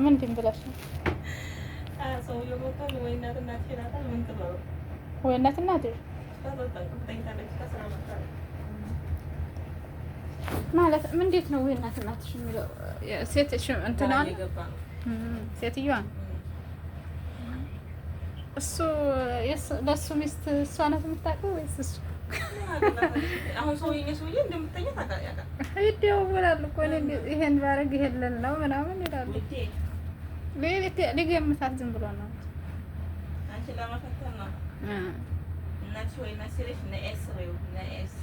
ምንድን ብለሽ ነው? ሰውዬው ሞቷል ወይ እናትና ይላታል። ምን ትበለው ወይ እናትና አይደል ማለት እንዴት ነው? ወይ እናትሽ የሚለው ሴት እንትና ሴትዮዋ እሱ ለእሱ ሚስት እሷ ናት የምታውቀው ወይስ እሱ? አሁን ሰውዬ እንደምትተኛ ታውቃለህ? ይደዋወላሉ እኮ ይሄን ባረግ ይሄን ነው ምናምን ይላሉ። ሊገምታት ዝም ብሎ ነው። አንቺ ለማፈተን ነው። እናትሽ ወይ እናትሽ ነኤስ ወይ ነኤስ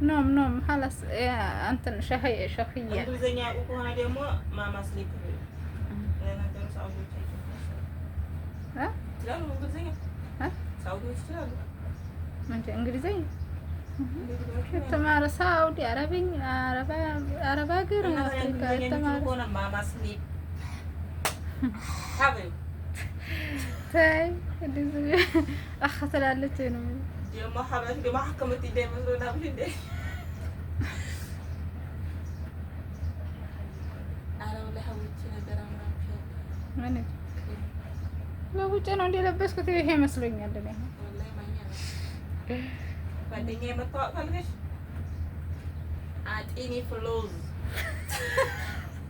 ኖም خلاص እንትን ሸኽያ እንግሊዘኛ ከሆነ ደግሞ ማማ ስሊፕ ለነገሩ ሳውዲዎች እንግሊዘኛ የተማረ ሳውዲ አረብኛ አረብ ሀገር የተማረ ማማ ስሊፕ ታይ አኸ ትላለች ነው ደግሞ ሀበሽ ደግሞ ሐከመት እንደመስሎና ብቻ አረው ለሐውጭ ነገር አምራችሁ ምን ለውጭ ነው እንደለበስኩት ይሄ መስሎኛል። እኔ ወላሂ ማኛ ነው ጓደኛዬ መጣው ፈልገሽ አጢኒ ፍሎዝ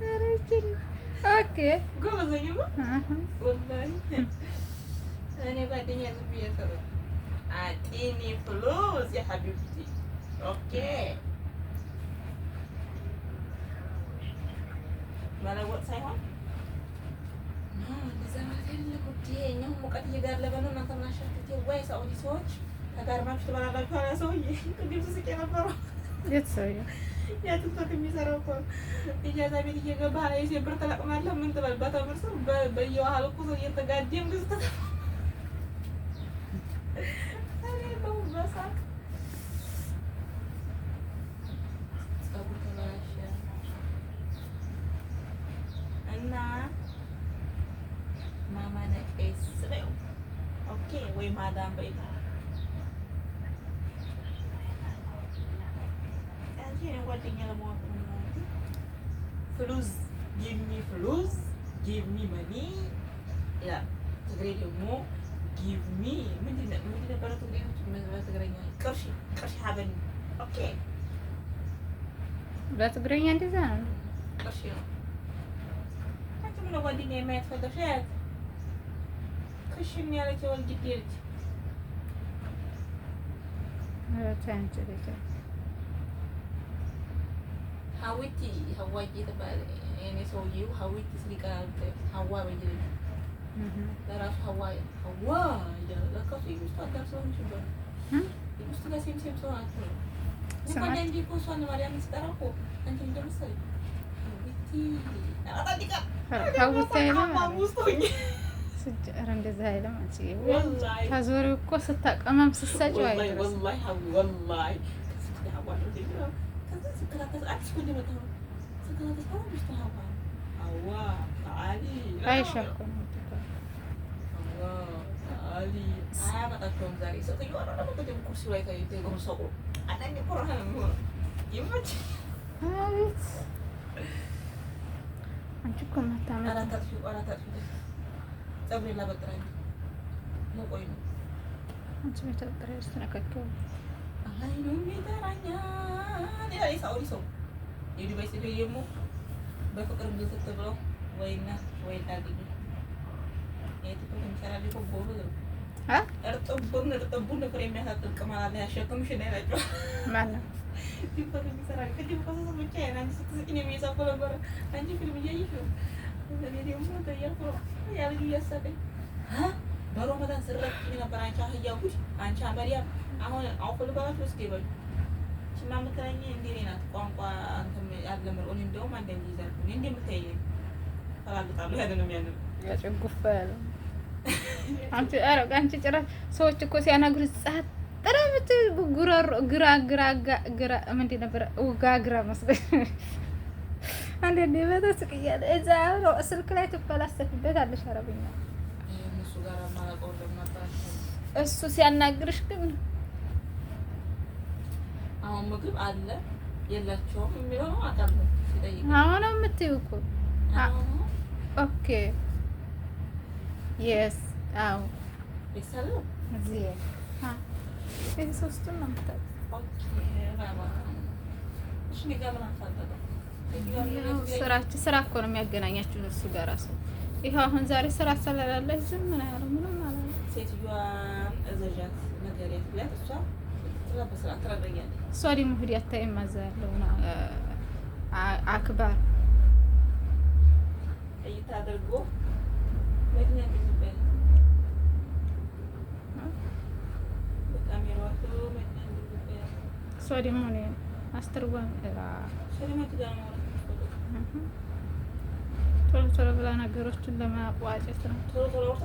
አረችን ኦኬ ጎበዘኝ ነው ወላሂ እኔ ጓደኛዬ ዝም ብዬ ሰው አጢኒ ፍሎዝ ያ ሐቢብቲ ኦኬ መለወጥ ሳይሆን እኛም ሙቀት እየጋለበ ነው። እናንተ ምን አሻትቴ ወይ ሳኡዲ ሰዎች ተጋርማችሁ ትበላላችሁ አለ ሰውዬ። ቅድም ስስቅ የነበረው የት ሰውዬ? ያ ቲክቶክ የሚሰራው እኮ ኢጃዛ ቤት እየገባ የሴት ብር ተለቅማለህ ምን ትበል በተምር ሰው በየዋህል እኮ ሰው እየተጋደም ግዝተ እና ማማ ነቄስ ነው። ኦኬ ወይ ማዳም በይታ አንቺ ጓደኛ ለመሆን ፍሉዝ ጊቭ ሚ ፍሉዝ ጊቭ ሚ መኒ ያ ትግሬ ደግሞ ጊቭ ሚ ምንድን ነበረ ትግሬዎች በትግረኛ ቅርሺ ሀበኒ ኦኬ በትግረኛ እንደዛ ነው ቅርሺ ነው። አንቺ ምን ጓደኛ የማያት ፈለግሽ ያት ክሽን ያለች ወልጅት ይልች ታንቺ ልጅ ሀዊቲ ሀዋይ የተባለ የኔ ሰውዬው ሀዊቲ ስሊቀናል ሀዋ በጅል ለራሱ ሀዋ ይላል ለካሱ ይጉስቱ አጋር ሰው ነበር ይጉስቱ ጋር ሴም ሰው ናቸው ነው እንኳን እንጂ እኮ እሷን ማርያም ስጠራ እኮ አንቺ እንደምትሰሪ ሀዊቲ አጣዲቃ ሀዊቲ ኧረ እንደዛ አይደለም። አንቺ ወላሂ ታዞሪው እኮ ስታቀመም ስትሰጪው አይደረስ ወላሂ አይሻ እኮ ነው አንቺ እኮ ማታመጣ ፀጉሬን ላበጥረኝ ነው። ቆይ ነው አንቺ በተበጥረኝ ስትነካከው አይ ነው የሚጠራኛል ያ ሳውዲ ሰው የዱባይ ሰው ደግሞ በፍቅር እንደተተ ብለው ወይና ወይ ታግኝ የትኩት የሚሰራልኝ እኮ ቦሎ እርጥቡን ፍሬ የሚያሳጥል ቅመም አለ ያሸክምሽ ነው ያላቸው ማነው ትኩት የሚሰራልኝ ከዚህ በኋላ ብቻ ያናንቺ ስትስቂኝ የሚያሳፍ ነበር አንቺ ፊልም እያየሽ ነው እኔ ደግሞ ተያልኩ ያልኩ እያሳቀኝ በሮመዳን ስረቅኝ ነበር። አንቺ አህያ ጉድ አንቺ አመሪያም አሁን አውቁል ባላችሁ እስኪ በሉ እቺማ የምትለኝ እንዴ ናት ቋንቋ አንተም ያለምር እኔ እንደውም አንዴ ይዛል እኔ እንደምታየኝ ፈላልጣለሁ ያለ ነው የሚያነው ያጭጉፋ ያለ አንቺ ጭራሽ ሰዎች እኮ ሲያናግሩ ጻት ጥራምት ጉራሮ ግራ ምንድን ነበር ውጋግራ መስለኝ አንዴ በተስቅያለ እዛ ነው ስልክ ላይ ትፈላሰፍበታለሽ አረብኛ እነሱ ጋር ማላቀው እንደማጣቸው እሱ ሲያናግርሽ ግን አሁን ምግብ አለ የላቸውም የሚለው ነው አውቃለሁ። ሲጠይቅ አሁን ነው የምትይው እኮ ኦኬ የስ አዎ ይሳለው እዚህ ይሄ ሶስቱን ነው የምታውቀው። ስራ እኮ ነው የሚያገናኛችሁ እሱ ጋር እራሱ። ይኸው አሁን ዛሬ ስራ ስለሌለች ዝም ምን ያለው ምንም አላለም። ሴትዮዋን እዘዣት ነገር ያት እሷ በስርዓት ትረዳኛለች። እሷ ደግሞ ሂድ አታይም ማዛ ያለው አክባር እይታ አድርጎ መኪና ይዘበል በካሜራው መኪና ይዘበል እሷ ደግሞ ነው አስተርጓሚ ሰሪማት ጋር ነው ቶሎ ቶሎ ብላ ነገሮችን ለማቋጨት ነው።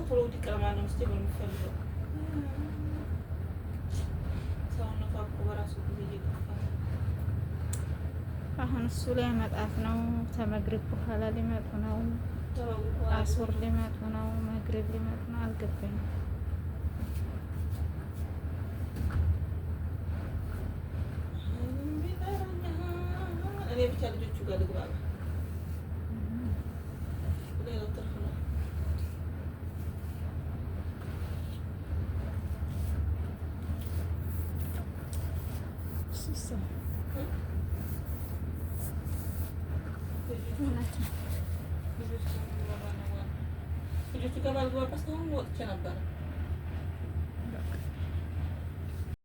ቶሎ ዲቀማ ነው እስቲ ነው የሚፈልገው ሰውነቷ እኮ በራሱ ጊዜ እየጠፋ አሁን እሱ ላይ መጣት ነው። ተመግሪብ በኋላ ሊመጡ ነው። አሱር ሊመጡ ነው። መግሪብ ሊመጡ ነው። አልገባኝም። እኔ ብቻ ልጆቹ ጋር ልግባ ነው። ሌላው ትርፍ ነው። ልጆቹ ጋር ባልገባበት ወጥቼ ነበረ